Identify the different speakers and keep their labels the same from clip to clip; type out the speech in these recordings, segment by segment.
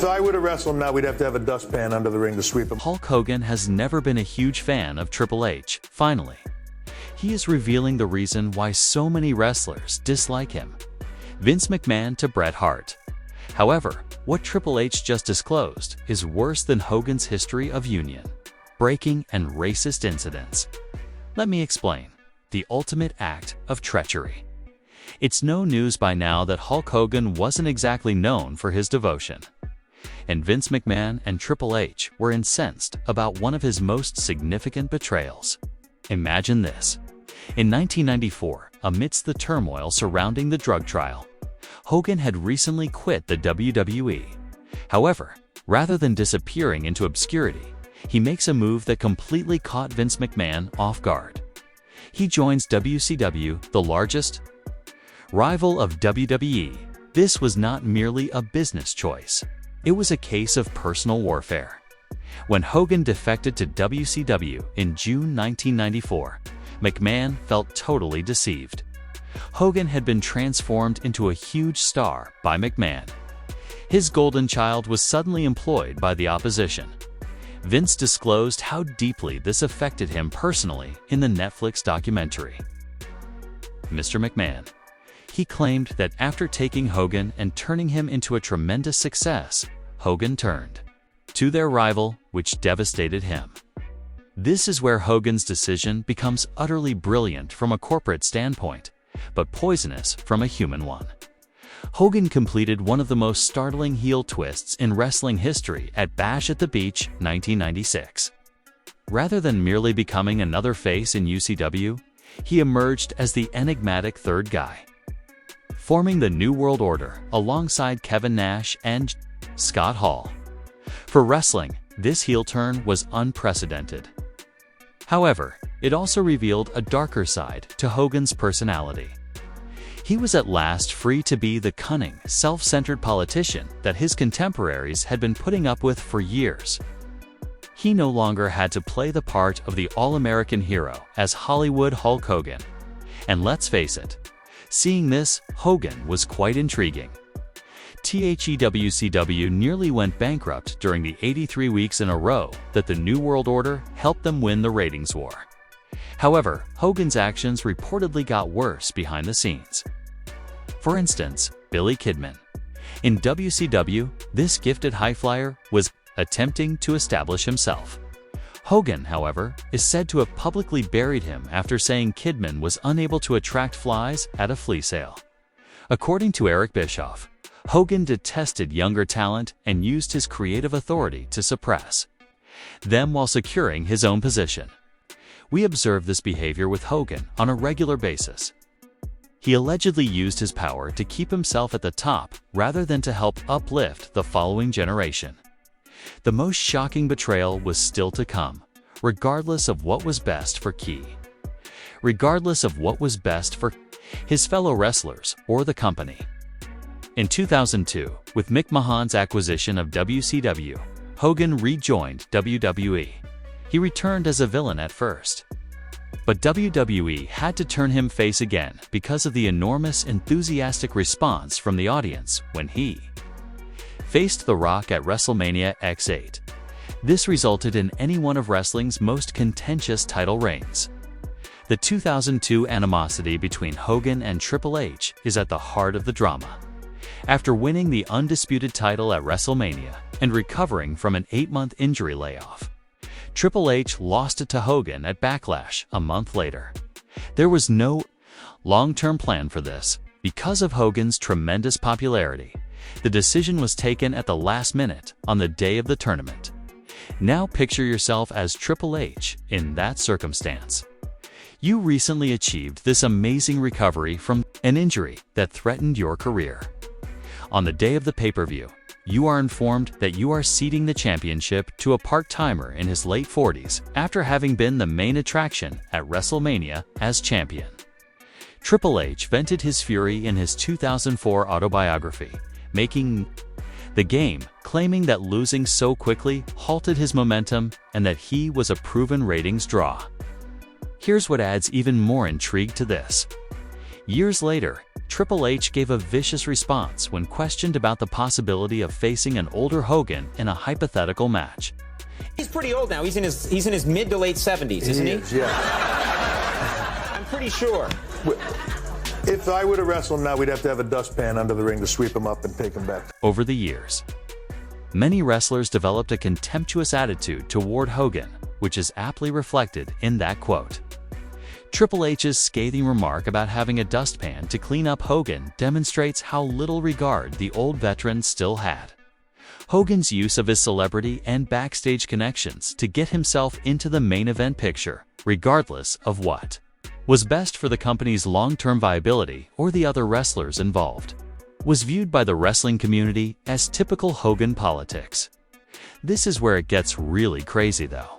Speaker 1: If I were to wrestle him now, we'd have to have a dustpan under the ring to sweep him.
Speaker 2: Hulk Hogan has never been a huge fan of Triple H. Finally, he is revealing the reason why so many wrestlers dislike him. Vince McMahon to Bret Hart. However, what Triple H just disclosed is worse than Hogan's history of union breaking and racist incidents. Let me explain. The ultimate act of treachery. It's no news by now that Hulk Hogan wasn't exactly known for his devotion, and Vince McMahon and Triple H were incensed about one of his most significant betrayals. Imagine this. In 1994, amidst the turmoil surrounding the drug trial, Hogan had recently quit the WWE. However, rather than disappearing into obscurity, he makes a move that completely caught Vince McMahon off guard. He joins WCW, the largest rival of WWE. This was not merely a business choice. It was a case of personal warfare. When Hogan defected to WCW in June 1994, McMahon felt totally deceived. Hogan had been transformed into a huge star by McMahon. His golden child was suddenly employed by the opposition. Vince disclosed how deeply this affected him personally in the Netflix documentary, Mr. McMahon. He claimed that after taking Hogan and turning him into a tremendous success, Hogan turned to their rival, which devastated him. This is where Hogan's decision becomes utterly brilliant from a corporate standpoint, but poisonous from a human one. Hogan completed one of the most startling heel twists in wrestling history at Bash at the Beach 1996. Rather than merely becoming another face in UCW, he emerged as the enigmatic third guy, forming the New World Order alongside Kevin Nash and Scott Hall. For wrestling, this heel turn was unprecedented. However, it also revealed a darker side to Hogan's personality. He was at last free to be the cunning, self-centered politician that his contemporaries had been putting up with for years. He no longer had to play the part of the all-American hero as Hollywood Hulk Hogan. And let's face it, seeing this, Hogan was quite intriguing. WCW nearly went bankrupt during the 83 weeks in a row that the New World Order helped them win the ratings war. However, Hogan's actions reportedly got worse behind the scenes. For instance, Billy Kidman. In WCW, this gifted highflyer was attempting to establish himself. Hogan, however, is said to have publicly buried him after saying Kidman was unable to attract flies at a flea sale. According to Eric Bischoff, Hogan detested younger talent and used his creative authority to suppress them while securing his own position. We observe this behavior with Hogan on a regular basis. He allegedly used his power to keep himself at the top rather than to help uplift the following generation. The most shocking betrayal was still to come, regardless of what was best for his fellow wrestlers or the company. In 2002, with Mick Mahon's acquisition of WCW, Hogan rejoined WWE. He returned as a villain at first, but WWE had to turn him face again because of the enormous enthusiastic response from the audience when he faced The Rock at WrestleMania X8. This resulted in any one of wrestling's most contentious title reigns. The 2002 animosity between Hogan and Triple H is at the heart of the drama. After winning the undisputed title at WrestleMania and recovering from an 8-month injury layoff, Triple H lost it to Hogan at Backlash a month later. There was no long-term plan for this. Because of Hogan's tremendous popularity, the decision was taken at the last minute on the day of the tournament. Now picture yourself as Triple H in that circumstance. You recently achieved this amazing recovery from an injury that threatened your career. On the day of the pay-per-view, you are informed that you are ceding the championship to a part-timer in his late 40s after having been the main attraction at WrestleMania as champion. Triple H vented his fury in his 2004 autobiography, Making the Game, claiming that losing so quickly halted his momentum and that he was a proven ratings draw. Here's what adds even more intrigue to this. Years later, Triple H gave a vicious response when questioned about the possibility of facing an older Hogan in a hypothetical match.
Speaker 3: He's pretty old now. He's in his mid to late 70s, isn't he?
Speaker 1: Yeah.
Speaker 3: I'm pretty sure.
Speaker 1: If I were to wrestle him now, we'd have to have a dustpan under the ring to sweep him up and take him back.
Speaker 2: Over the years, many wrestlers developed a contemptuous attitude toward Hogan, which is aptly reflected in that quote. Triple H's scathing remark about having a dustpan to clean up Hogan demonstrates how little regard the old veteran still had. Hogan's use of his celebrity and backstage connections to get himself into the main event picture, regardless of what was best for the company's long-term viability or the other wrestlers involved, was viewed by the wrestling community as typical Hogan politics. This is where it gets really crazy, though.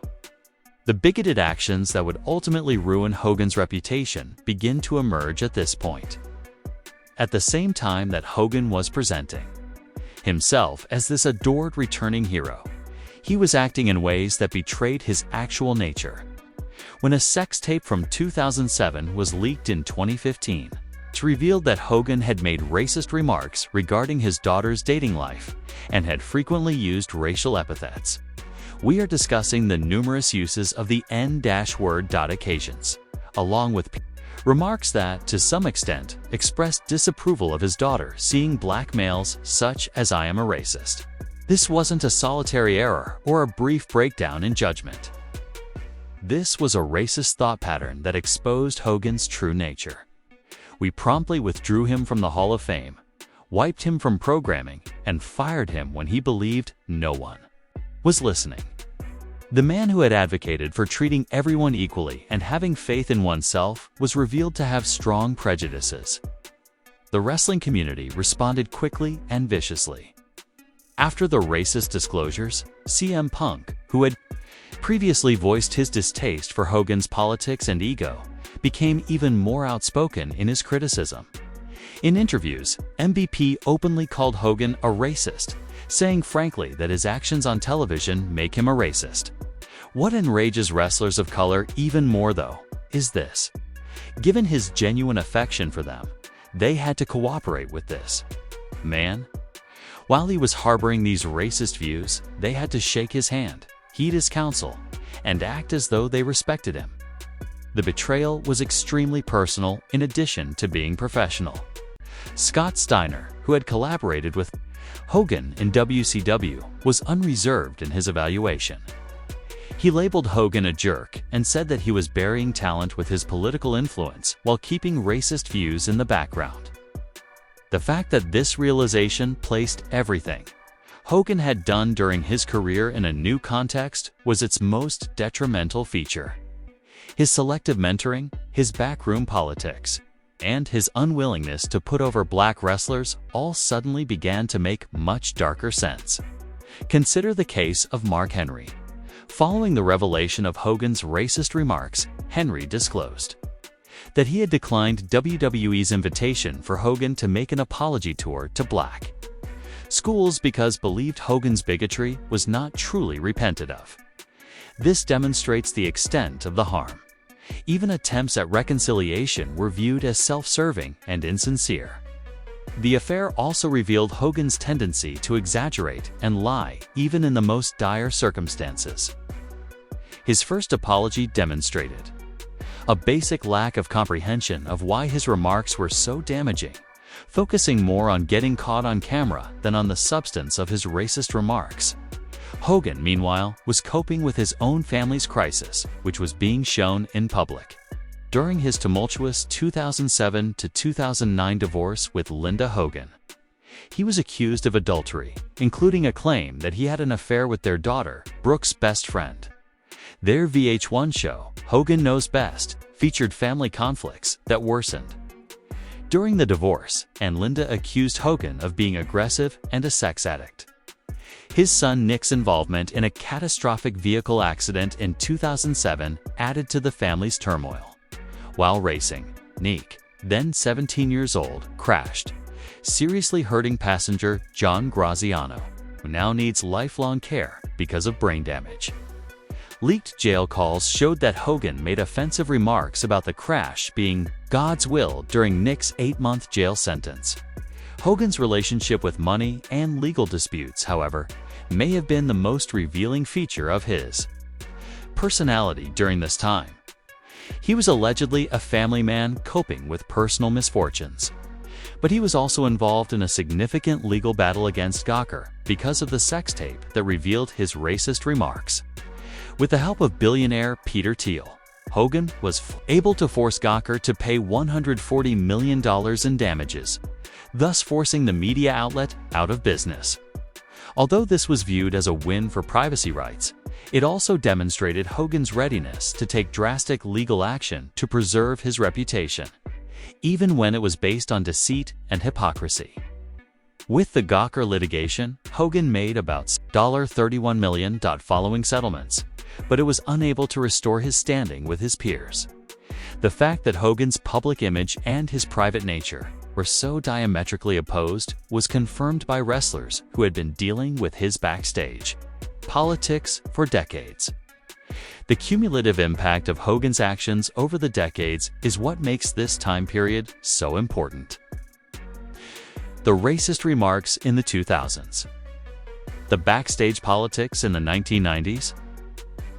Speaker 2: The bigoted actions that would ultimately ruin Hogan's reputation begin to emerge at this point. At the same time that Hogan was presenting himself as this adored returning hero, he was acting in ways that betrayed his actual nature. When a sex tape from 2007 was leaked in 2015, it revealed that Hogan had made racist remarks regarding his daughter's dating life and had frequently used racial epithets. We are discussing the numerous uses of the N-word. Occasions, along with remarks that, to some extent, expressed disapproval of his daughter seeing black males, such as "I am a racist." This wasn't a solitary error or a brief breakdown in judgment. This was a racist thought pattern that exposed Hogan's true nature. We promptly withdrew him from the Hall of Fame, wiped him from programming, and fired him when he believed no one was listening. The man who had advocated for treating everyone equally and having faith in oneself was revealed to have strong prejudices. The wrestling community responded quickly and viciously. After the racist disclosures, CM Punk, who had previously voiced his distaste for Hogan's politics and ego, became even more outspoken in his criticism. In interviews, MVP openly called Hogan a racist, saying frankly that his actions on television make him a racist. What enrages wrestlers of color even more, though, is this. Given his genuine affection for them, they had to cooperate with this man. While he was harboring these racist views, they had to shake his hand, heed his counsel, and act as though they respected him. The betrayal was extremely personal in addition to being professional. Scott Steiner, who had collaborated with Hogan in WCW, was unreserved in his evaluation. He labeled Hogan a jerk and said that he was burying talent with his political influence while keeping racist views in the background. The fact that this realization placed everything Hogan had done during his career in a new context was its most detrimental feature. His selective mentoring, his backroom politics, and his unwillingness to put over black wrestlers all suddenly began to make much darker sense. Consider the case of Mark Henry. Following the revelation of Hogan's racist remarks, Henry disclosed that he had declined WWE's invitation for Hogan to make an apology tour to black schools because believed Hogan's bigotry was not truly repented of. This demonstrates the extent of the harm. Even attempts at reconciliation were viewed as self-serving and insincere. The affair also revealed Hogan's tendency to exaggerate and lie even in the most dire circumstances. His first apology demonstrated a basic lack of comprehension of why his remarks were so damaging, focusing more on getting caught on camera than on the substance of his racist remarks. Hogan, meanwhile, was coping with his own family's crisis, which was being shown in public. During his tumultuous 2007 to 2009 divorce with Linda Hogan, he was accused of adultery, including a claim that he had an affair with their daughter, Brooke's best friend. Their VH1 show, Hogan Knows Best, featured family conflicts that worsened during the divorce, and Linda accused Hogan of being aggressive and a sex addict. His son Nick's involvement in a catastrophic vehicle accident in 2007 added to the family's turmoil. While racing, Nick, then 17 years old, crashed, seriously hurting passenger John Graziano, who now needs lifelong care because of brain damage. Leaked jail calls showed that Hogan made offensive remarks about the crash being God's will during Nick's 8-month jail sentence. Hogan's relationship with money and legal disputes, however, may have been the most revealing feature of his personality during this time. He was allegedly a family man coping with personal misfortunes. But he was also involved in a significant legal battle against Gawker because of the sex tape that revealed his racist remarks. With the help of billionaire Peter Thiel, Hogan was able to force Gawker to pay $140 million in damages, thus forcing the media outlet out of business. Although this was viewed as a win for privacy rights, it also demonstrated Hogan's readiness to take drastic legal action to preserve his reputation, even when it was based on deceit and hypocrisy. With the Gawker litigation, Hogan made about $31 million following settlements, but it was unable to restore his standing with his peers. The fact that Hogan's public image and his private nature were so diametrically opposed was confirmed by wrestlers who had been dealing with his backstage politics for decades. The cumulative impact of Hogan's actions over the decades is what makes this time period so important. The racist remarks in the 2000s, the backstage politics in the 1990s,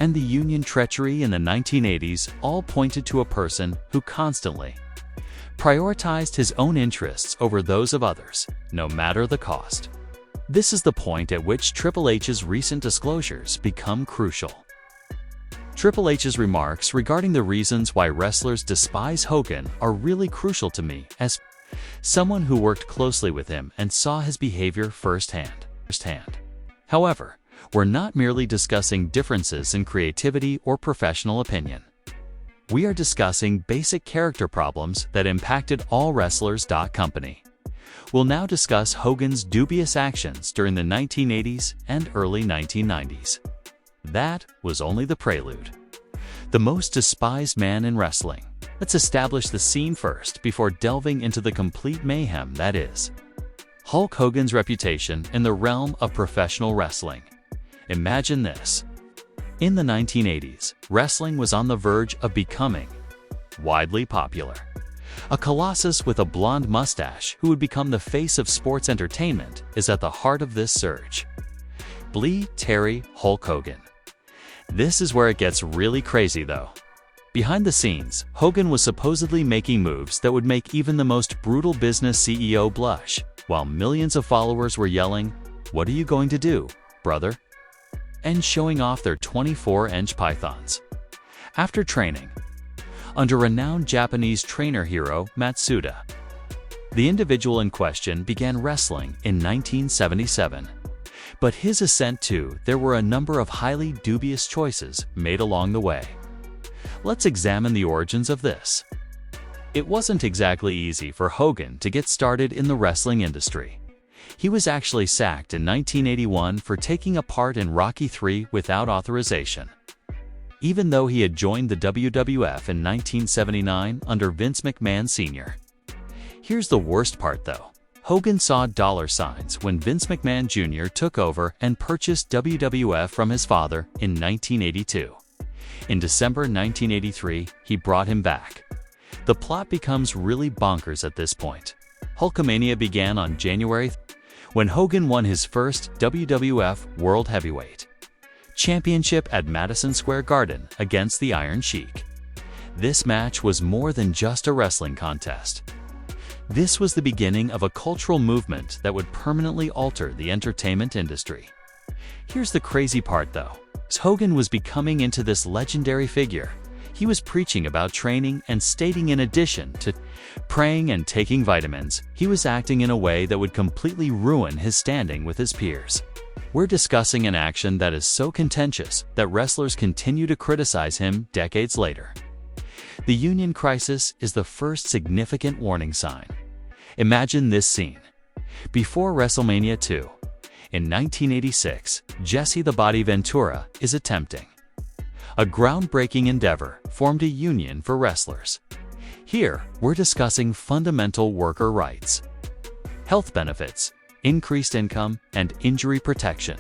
Speaker 2: and the union treachery in the 1980s all pointed to a person who constantly prioritized his own interests over those of others, no matter the cost. This is the point at which Triple H's recent disclosures become crucial. Triple H's remarks regarding the reasons why wrestlers despise Hogan are really crucial to me as someone who worked closely with him and saw his behavior firsthand. However, we're not merely discussing differences in creativity or professional opinion. We are discussing basic character problems that impacted all wrestlers. Company. We'll now discuss Hogan's dubious actions during the 1980s and early 1990s. That was only the prelude. The most despised man in wrestling. Let's establish the scene first before delving into the complete mayhem that is Hulk Hogan's reputation in the realm of professional wrestling. Imagine this. In the 1980s, wrestling was on the verge of becoming widely popular. A colossus with a blonde mustache who would become the face of sports entertainment is at the heart of this surge. Terry Hulk Hogan. This is where it gets really crazy though. Behind the scenes, Hogan was supposedly making moves that would make even the most brutal business CEO blush, while millions of followers were yelling, "What are you going to do, brother?" and showing off their 24-inch pythons. After training under renowned Japanese trainer hero Matsuda, the individual in question began wrestling in 1977. But his ascent too, there were a number of highly dubious choices made along the way. Let's examine the origins of this. It wasn't exactly easy for Hogan to get started in the wrestling industry. He was actually sacked in 1981 for taking a part in Rocky III without authorization. Even though he had joined the WWF in 1979 under Vince McMahon Sr. Here's the worst part though. Hogan saw dollar signs when Vince McMahon Jr. took over and purchased WWF from his father in 1982. In December 1983, he brought him back. The plot becomes really bonkers at this point. Hulkamania began on January 3rd, when Hogan won his first WWF World Heavyweight Championship at Madison Square Garden against the Iron Sheik. This match was more than just a wrestling contest. This was the beginning of a cultural movement that would permanently alter the entertainment industry. Here's the crazy part though. As Hogan was becoming into this legendary figure, he was preaching about training and stating in addition to praying and taking vitamins, he was acting in a way that would completely ruin his standing with his peers. We're discussing an action that is so contentious that wrestlers continue to criticize him decades later. The union crisis is the first significant warning sign. Imagine this scene. Before WrestleMania 2, in 1986, Jesse the Body Ventura is attempting a groundbreaking endeavor formed a union for wrestlers. Here, we're discussing fundamental worker rights, health benefits, increased income, and injury protection.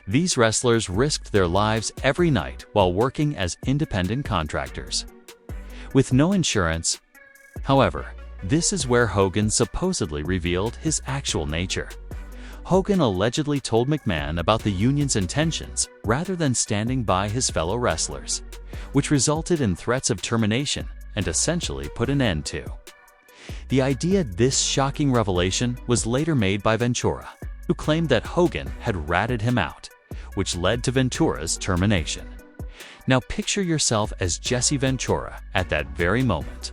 Speaker 2: These wrestlers risked their lives every night while working as independent contractors. With no insurance, however, this is where Hogan supposedly revealed his actual nature. Hogan allegedly told McMahon about the union's intentions rather than standing by his fellow wrestlers, which resulted in threats of termination and essentially put an end to. The idea this shocking revelation was later made by Ventura, who claimed that Hogan had ratted him out, which led to Ventura's termination. Now picture yourself as Jesse Ventura at that very moment.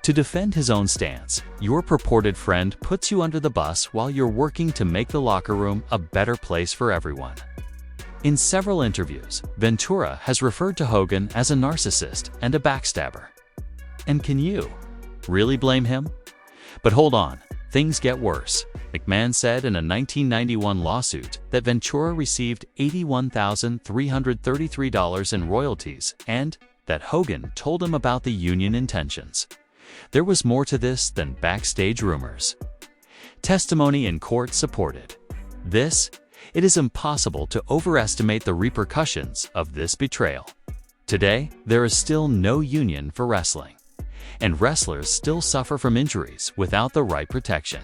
Speaker 2: To defend his own stance, your purported friend puts you under the bus while you're working to make the locker room a better place for everyone. In several interviews, Ventura has referred to Hogan as a narcissist and a backstabber. And can you really blame him? But hold on, things get worse. McMahon said in a 1991 lawsuit that Ventura received $81,333 in royalties and that Hogan told him about the union intentions. There was more to this than backstage rumors. Testimony in court supported this. It is impossible to overestimate the repercussions of this betrayal. Today, there is still no union for wrestling, and wrestlers still suffer from injuries without the right protection.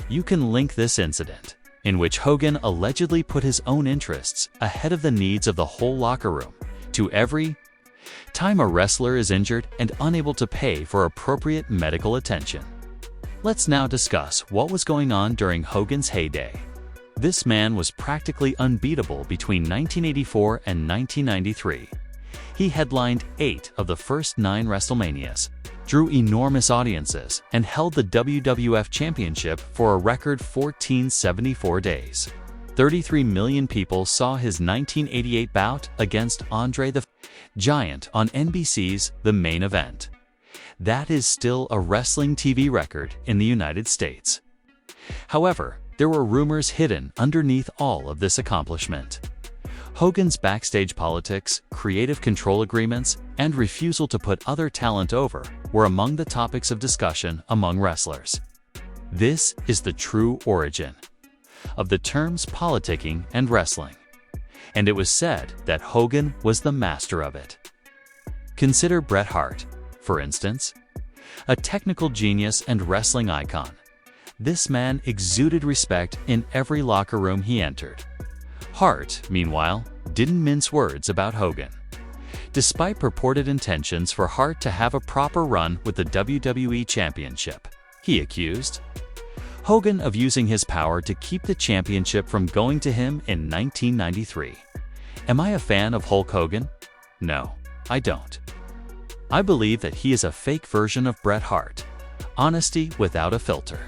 Speaker 2: You can link this incident, in which Hogan allegedly put his own interests ahead of the needs of the whole locker room, to every time a wrestler is injured and unable to pay for appropriate medical attention. Let's now discuss what was going on during Hogan's heyday. This man was practically unbeatable between 1984 and 1993. He headlined 8 of the first 9 WrestleManias, drew enormous audiences, and held the WWF Championship for a record 1474 days. 33 million people saw his 1988 bout against Andre the Giant on NBC's The Main Event. That is still a wrestling TV record in the United States. However, there were rumors hidden underneath all of this accomplishment. Hogan's backstage politics, creative control agreements, and refusal to put other talent over were among the topics of discussion among wrestlers. This is the true origin of the terms politicking and wrestling, and it was said that Hogan was the master of it. Consider Bret Hart, for instance, a technical genius and wrestling icon. This man exuded respect in every locker room he entered. Hart, meanwhile, didn't mince words about Hogan. Despite purported intentions for Hart to have a proper run with the WWE Championship, he accused Hogan of using his power to keep the championship from going to him in 1993. Am I a fan of Hulk Hogan? No, I don't. I believe that he is a fake version of Bret Hart. Honesty without a filter.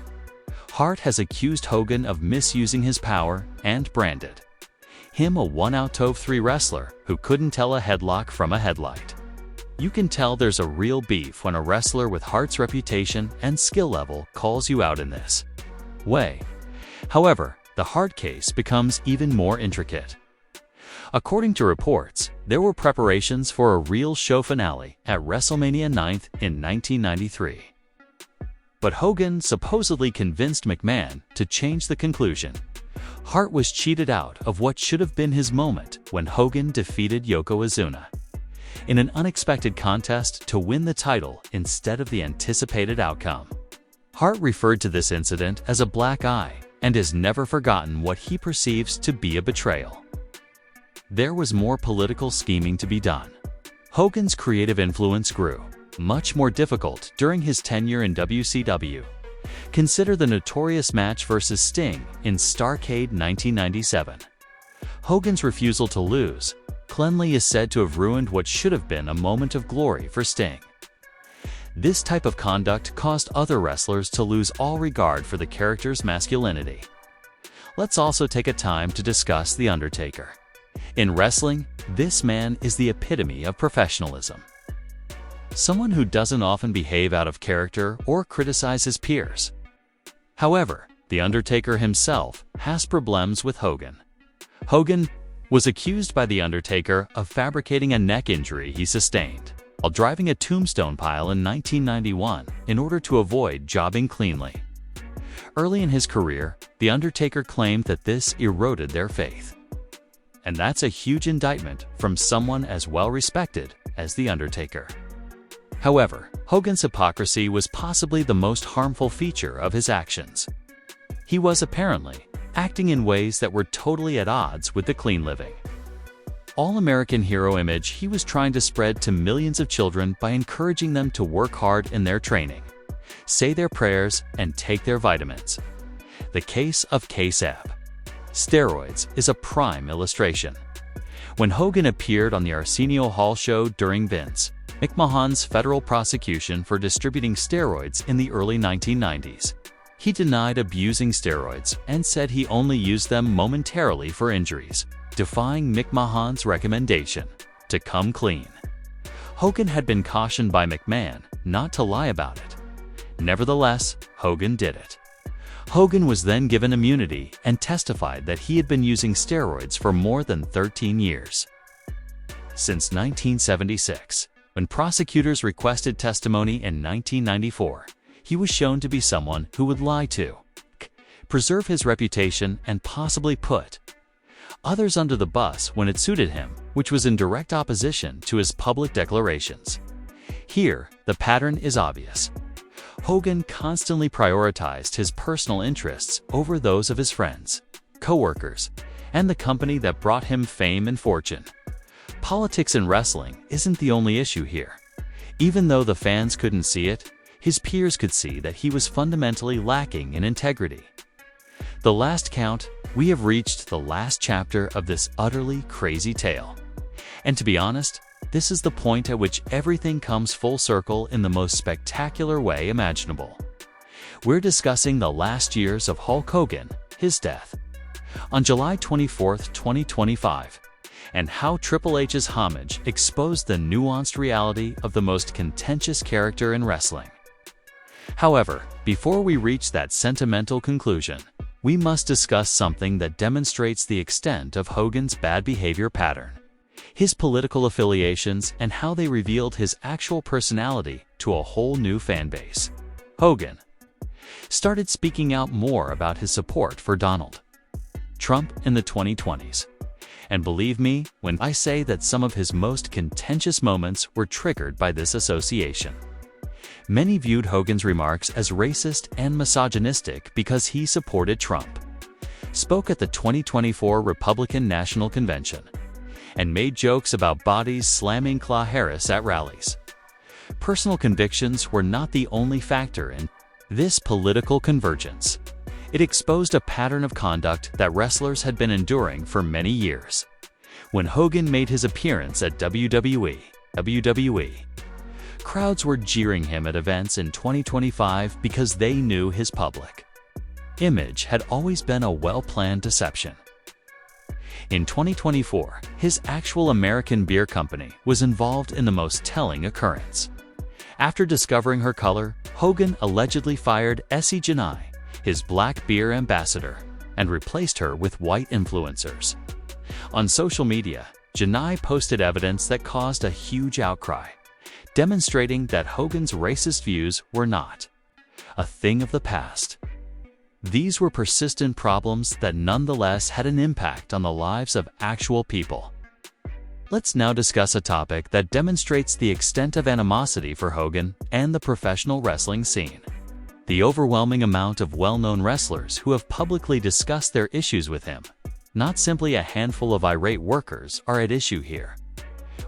Speaker 2: Hart has accused Hogan of misusing his power and branded him a one-out-of-3 wrestler who couldn't tell a headlock from a headlight. You can tell there's a real beef when a wrestler with Hart's reputation and skill level calls you out in this way. However, the Hart case becomes even more intricate. According to reports, there were preparations for a real show finale at WrestleMania 9th in 1993. But Hogan supposedly convinced McMahon to change the conclusion. Hart was cheated out of what should have been his moment when Hogan defeated Yokozuna in an unexpected contest to win the title instead of the anticipated outcome. Hart referred to this incident as a black eye and has never forgotten what he perceives to be a betrayal. There was more political scheming to be done. Hogan's creative influence grew much more difficult during his tenure in WCW. Consider the notorious match versus Sting in Starrcade 1997. Hogan's refusal to lose cleanly is said to have ruined what should have been a moment of glory for Sting. This type of conduct caused other wrestlers to lose all regard for the character's masculinity. Let's also take a time to discuss The Undertaker. In wrestling, this man is the epitome of professionalism. Someone who doesn't often behave out of character or criticize his peers. However, The Undertaker himself has problems with Hogan. Hogan was accused by The Undertaker of fabricating a neck injury he sustained while driving a tombstone pile in 1991 in order to avoid jobbing cleanly. Early in his career, The Undertaker claimed that this eroded their faith. And that's a huge indictment from someone as well-respected as The Undertaker. However, Hogan's hypocrisy was possibly the most harmful feature of his actions. He was apparently acting in ways that were totally at odds with the clean living, all-American hero image he was trying to spread to millions of children by encouraging them to work hard in their training, say their prayers, and take their vitamins. The case of K-Sab steroids is a prime illustration. When Hogan appeared on the Arsenio Hall show during Vince McMahon's federal prosecution for distributing steroids in the early 1990s, he denied abusing steroids and said he only used them momentarily for injuries, defying McMahon's recommendation to come clean. Hogan had been cautioned by McMahon not to lie about it. Nevertheless, Hogan did it. Hogan was then given immunity and testified that he had been using steroids for more than 13 years. Since 1976, when prosecutors requested testimony in 1994, he was shown to be someone who would lie to preserve his reputation and possibly put others under the bus when it suited him, which was in direct opposition to his public declarations. Here, the pattern is obvious. Hogan constantly prioritized his personal interests over those of his friends, co-workers, and the company that brought him fame and fortune. Politics in wrestling isn't the only issue here. Even though the fans couldn't see it, his peers could see that he was fundamentally lacking in integrity. The last count, we have reached the last chapter of this utterly crazy tale. And to be honest, this is the point at which everything comes full circle in the most spectacular way imaginable. We're discussing the last years of Hulk Hogan, his death, on July 24, 2025, and how Triple H's homage exposed the nuanced reality of the most contentious character in wrestling. However, before we reach that sentimental conclusion, we must discuss something that demonstrates the extent of Hogan's bad behavior pattern: his political affiliations and how they revealed his actual personality to a whole new fan base. Hogan started speaking out more about his support for Donald Trump in the 2020s. And believe me when I say that some of his most contentious moments were triggered by this association. Many viewed Hogan's remarks as racist and misogynistic because he supported Trump, spoke at the 2024 Republican National Convention, and made jokes about bodies slamming Kamala Harris at rallies. Personal convictions were not the only factor in this political convergence. It exposed a pattern of conduct that wrestlers had been enduring for many years. When Hogan made his appearance at WWE, crowds were jeering him at events in 2025 because they knew his public image had always been a well-planned deception. In 2024, his actual American beer company was involved in the most telling occurrence. After discovering her color, Hogan allegedly fired Essie Janai, his black beer ambassador, and replaced her with white influencers. On social media, Janai posted evidence that caused a huge outcry, demonstrating that Hogan's racist views were not a thing of the past. These were persistent problems that nonetheless had an impact on the lives of actual people. Let's now discuss a topic that demonstrates the extent of animosity for Hogan and the professional wrestling scene: the overwhelming amount of well-known wrestlers who have publicly discussed their issues with him. Not simply a handful of irate workers are at issue here.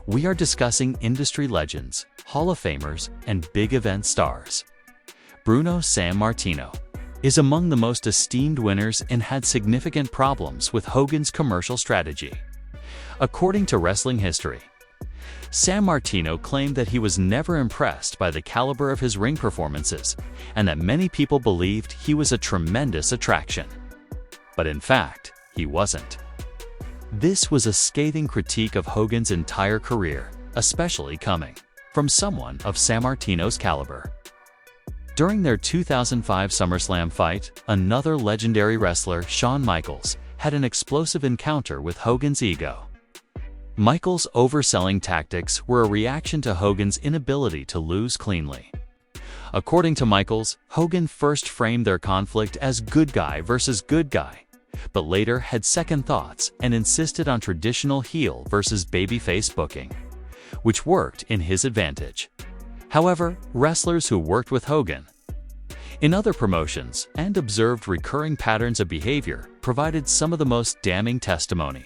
Speaker 2: We are discussing industry legends, Hall of Famers, and big event stars. Bruno Sammartino is among the most esteemed winners and had significant problems with Hogan's commercial strategy. According to Wrestling History, Sammartino claimed that he was never impressed by the caliber of his ring performances and that many people believed he was a tremendous attraction. But in fact, he wasn't. This was a scathing critique of Hogan's entire career, especially coming from someone of Sammartino's caliber. During their 2005 SummerSlam fight, another legendary wrestler, Shawn Michaels, had an explosive encounter with Hogan's ego. Michaels' overselling tactics were a reaction to Hogan's inability to lose cleanly. According to Michaels, Hogan first framed their conflict as good guy versus good guy, but later had second thoughts and insisted on traditional heel versus babyface booking, which worked in his advantage. However, wrestlers who worked with Hogan in other promotions and observed recurring patterns of behavior provided some of the most damning testimony.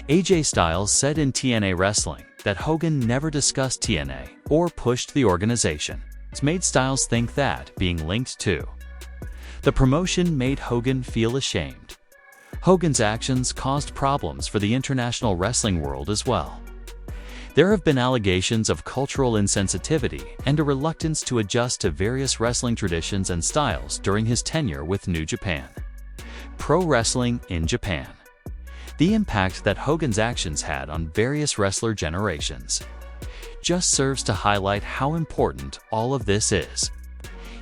Speaker 2: AJ Styles said in TNA Wrestling that Hogan never discussed TNA or pushed the organization. It made Styles think that being linked to the promotion made Hogan feel ashamed. Hogan's actions caused problems for the international wrestling world as well. There have been allegations of cultural insensitivity and a reluctance to adjust to various wrestling traditions and styles during his tenure with New Japan. Pro wrestling in Japan. The impact that Hogan's actions had on various wrestler generations just serves to highlight how important all of this is.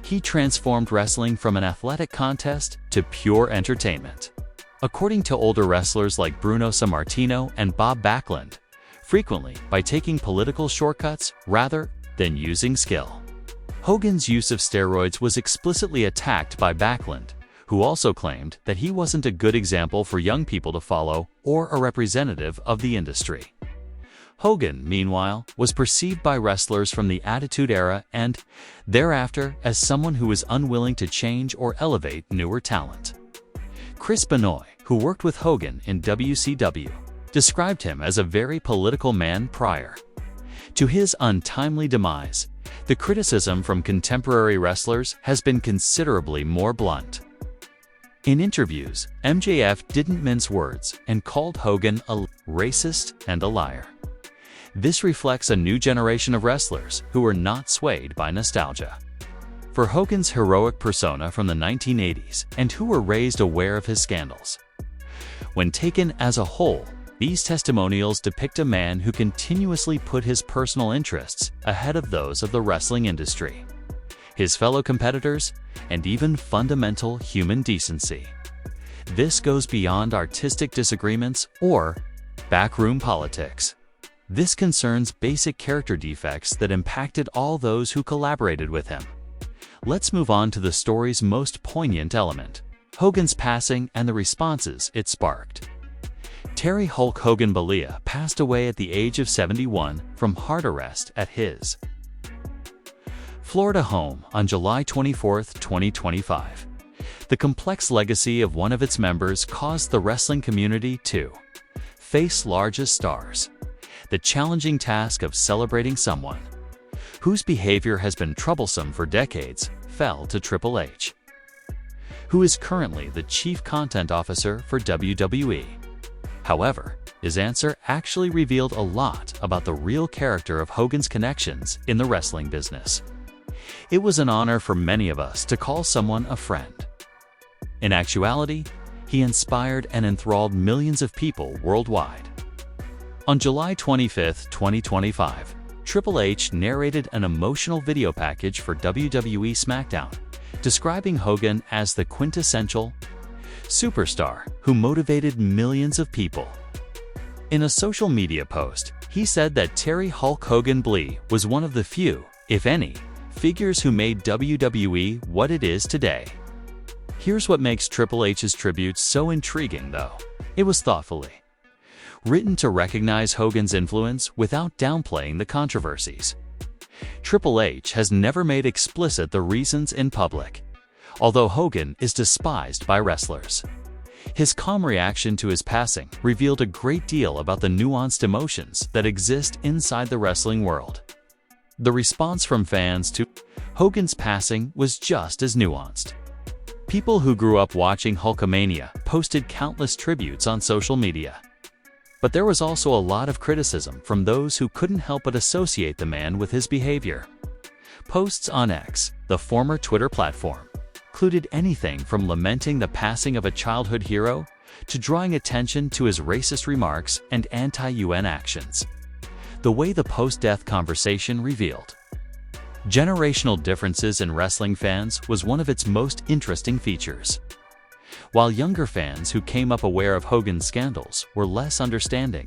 Speaker 2: He transformed wrestling from an athletic contest to pure entertainment. According to older wrestlers like Bruno Sammartino and Bob Backlund, frequently by taking political shortcuts rather than using skill. Hogan's use of steroids was explicitly attacked by Backlund, who also claimed that he wasn't a good example for young people to follow or a representative of the industry. Hogan, meanwhile, was perceived by wrestlers from the Attitude Era and thereafter as someone who was unwilling to change or elevate newer talent. Chris Benoit, who worked with Hogan in WCW, described him as a very political man prior to his untimely demise. The criticism from contemporary wrestlers has been considerably more blunt. In interviews, MJF didn't mince words and called Hogan a racist and a liar. This reflects a new generation of wrestlers who are not swayed by nostalgia for Hogan's heroic persona from the 1980s and who were raised aware of his scandals. When taken as a whole, these testimonials depict a man who continuously put his personal interests ahead of those of the wrestling industry, his fellow competitors, and even fundamental human decency. This goes beyond artistic disagreements or backroom politics. This concerns basic character defects that impacted all those who collaborated with him. Let's move on to the story's most poignant element, Hogan's passing and the responses it sparked. Terry Hulk Hogan Bollea passed away at the age of 71 from heart arrest at his Florida home on July 24, 2025. The complex legacy of one of its members caused the wrestling community to face largest stars. The challenging task of celebrating someone whose behavior has been troublesome for decades fell to Triple H, who is currently the Chief Content Officer for WWE. However, his answer actually revealed a lot about the real character of Hogan's connections in the wrestling business. It was an honor for many of us to call someone a friend. In actuality, he inspired and enthralled millions of people worldwide. On July 25, 2025, Triple H narrated an emotional video package for WWE SmackDown, describing Hogan as the quintessential superstar who motivated millions of people. In a social media post, he said that Terry Hulk Hogan Bollea was one of the few, if any, figures who made WWE what it is today. Here's what makes Triple H's tribute so intriguing, though. It was thoughtfully written to recognize Hogan's influence without downplaying the controversies. Triple H has never made explicit the reasons in public, although Hogan is despised by wrestlers. His calm reaction to his passing revealed a great deal about the nuanced emotions that exist inside the wrestling world. The response from fans to Hogan's passing was just as nuanced. People who grew up watching Hulkamania posted countless tributes on social media. But there was also a lot of criticism from those who couldn't help but associate the man with his behavior. Posts on X, the former Twitter platform, included anything from lamenting the passing of a childhood hero to drawing attention to his racist remarks and anti-UN actions. The way the post-death conversation revealed generational differences in wrestling fans was one of its most interesting features. While younger fans who came up aware of Hogan's scandals were less understanding,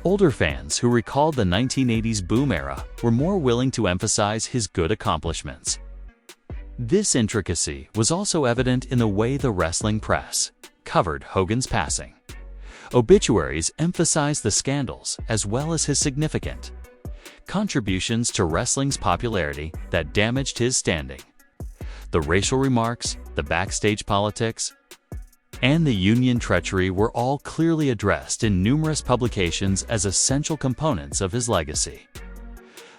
Speaker 2: older fans who recalled the 1980s boom era were more willing to emphasize his good accomplishments. This intricacy was also evident in the way the wrestling press covered Hogan's passing. Obituaries emphasize the scandals as well as his significant contributions to wrestling's popularity that damaged his standing. The racial remarks, the backstage politics, and the union treachery were all clearly addressed in numerous publications as essential components of his legacy.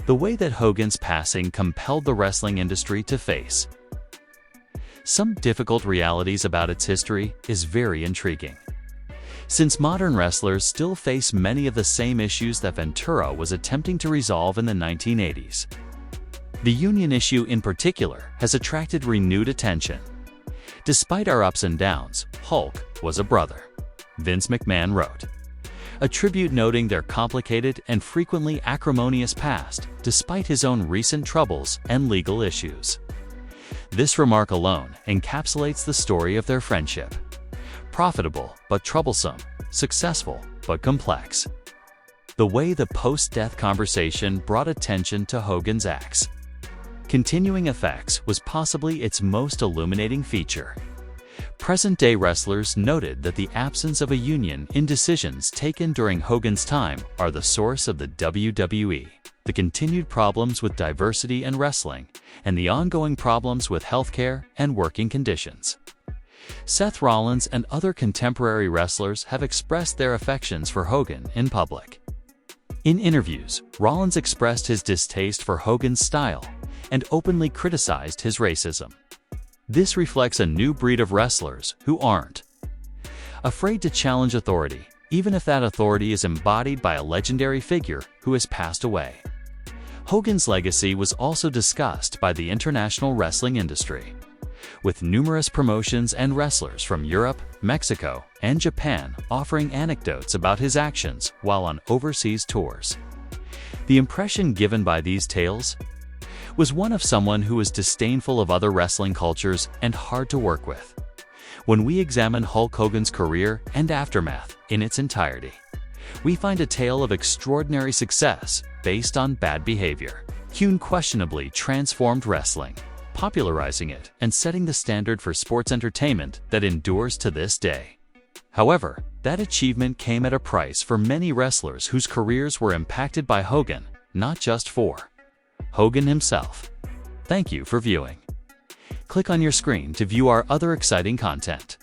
Speaker 2: The way that Hogan's passing compelled the wrestling industry to face some difficult realities about its history is very intriguing. Since modern wrestlers still face many of the same issues that Ventura was attempting to resolve in the 1980s. The union issue in particular has attracted renewed attention. Despite our ups and downs, Hulk was a brother, Vince McMahon wrote. A tribute noting their complicated and frequently acrimonious past, despite his own recent troubles and legal issues. This remark alone encapsulates the story of their friendship. Profitable but troublesome, successful but complex. The way the post-death conversation brought attention to Hogan's acts. Continuing effects was possibly its most illuminating feature. Present-day wrestlers noted that the absence of a union in decisions taken during Hogan's time are the source of the WWE, the continued problems with diversity in wrestling, and the ongoing problems with healthcare and working conditions. Seth Rollins and other contemporary wrestlers have expressed their affections for Hogan in public. In interviews, Rollins expressed his distaste for Hogan's style and openly criticized his racism. This reflects a new breed of wrestlers who aren't afraid to challenge authority, even if that authority is embodied by a legendary figure who has passed away. Hogan's legacy was also discussed by the international wrestling industry, with numerous promotions and wrestlers from Europe, Mexico, and Japan offering anecdotes about his actions while on overseas tours. The impression given by these tales was one of someone who was disdainful of other wrestling cultures and hard to work with. When we examine Hulk Hogan's career and aftermath in its entirety, we find a tale of extraordinary success based on bad behavior. He unquestionably transformed wrestling, popularizing it and setting the standard for sports entertainment that endures to this day. However, that achievement came at a price for many wrestlers whose careers were impacted by Hogan, not just for Hogan himself. Thank you for viewing. Click on your screen to view our other exciting content.